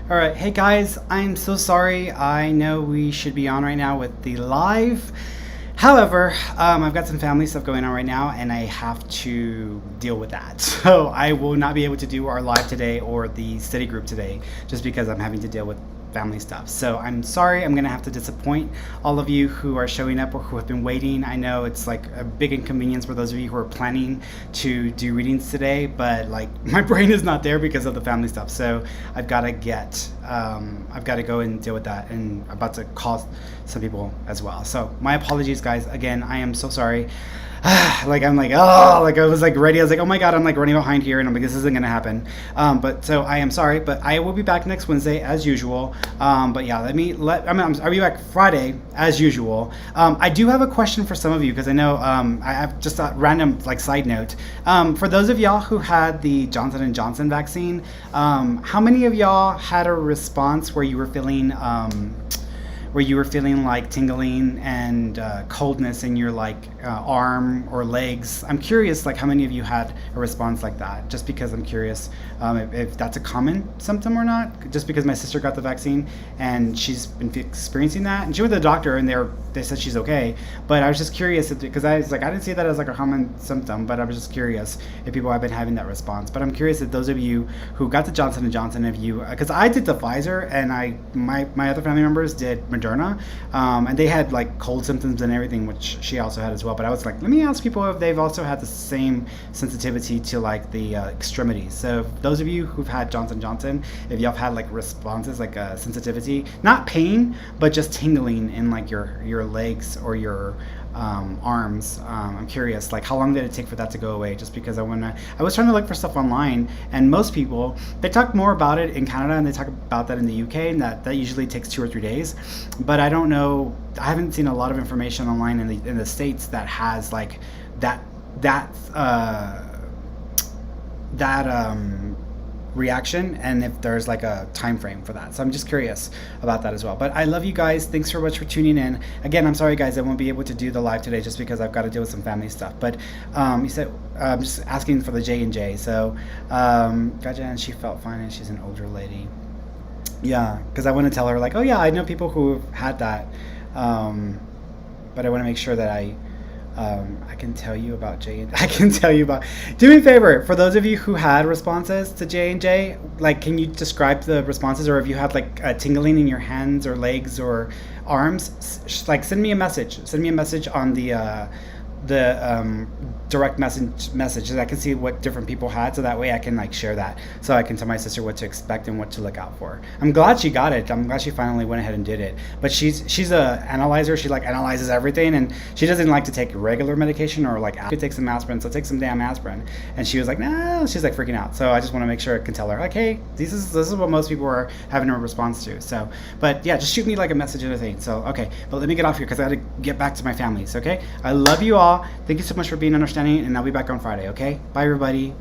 All right, hey guys, I'm so sorry. I know we should be on right now with the live. However, I've got some family stuff going on right now, and I have to deal with that. So I will not be able to do our live today or the study group today, just because I'm having to deal with family stuff. So I'm sorry, I'm gonna have to disappoint all of you who are showing up or who have been waiting. I know it's like a big inconvenience for those of you who are planning to do readings today, but like my brain is not there because of the family stuff. So I've got to I've got to go and deal with that, and I'm about to call some people as well. So my apologies, guys. Again, I am so sorry. Like I'm like, oh, like I was like ready. I was like, oh my god, I'm like running behind here, and I'm like, this isn't gonna happen. But so I am sorry, but I will be back next Wednesday as usual. But yeah, I'll be back Friday as usual. I do have a question for some of you, because I know I have just a random like side note. For those of y'all who had the Johnson vaccine, how many of y'all had a response where you were feeling like tingling and coldness in your like arm or legs? I'm curious, like how many of you had a response like that? Just because I'm curious if that's a common symptom or not. Just because my sister got the vaccine and she's been experiencing that, and she went to the doctor and they said she's okay. But I was just curious because I was like, I didn't see that as like a common symptom, but I was just curious if people have been having that response. But I'm curious if those of you who got the Johnson & if you, because I did the Pfizer and my other family members did Moderna, and they had like cold symptoms and everything, which she also had as well. But I was like, let me ask people if they've also had the same sensitivity to like the extremities. So those of you who've had Johnson, if y'all have had like responses, like sensitivity, not pain, but just tingling in like your legs or your arms. I'm curious, like how long did it take for that to go away? Just because I was trying to look for stuff online, and most people, they talk more about it in Canada and they talk about that in the UK, and that usually takes 2 or 3 days. But I don't know, I haven't seen a lot of information online in the States that has like that reaction, and if there's like a time frame for that. So I'm just curious about that as well. But I love you guys. Thanks so much for tuning in. Again, I'm sorry guys, I won't be able to do the live today just because I've got to deal with some family stuff. But you said I'm just asking for the J&J. So gotcha, and she felt fine, and she's an older lady. Yeah, because I want to tell her like, oh yeah, I know people who have had that, but I want to make sure that I can tell you about I can tell you about. Do me a favor, for those of you who had responses to J&J, like, can you describe the responses, or if you had like a tingling in your hands or legs or arms, like send me a message. Send me a message on the direct message so I can see what different people had, so that way I can like share that, so I can tell my sister what to expect and what to look out for. I'm glad she got it. I'm glad she finally went ahead and did it. But she's a analyzer. She like analyzes everything, and she doesn't like to take regular medication or like I could take some aspirin, so take some damn aspirin. And she was like, no, she's like freaking out. So I just want to make sure I can tell her like, hey, this is what most people are having a response to. So, but yeah, just shoot me like a message and a thing. So okay, but let me get off here because I got to get back to my families. Okay, I love you all. Thank you so much for being understanding, and I'll be back on Friday. Okay, bye everybody.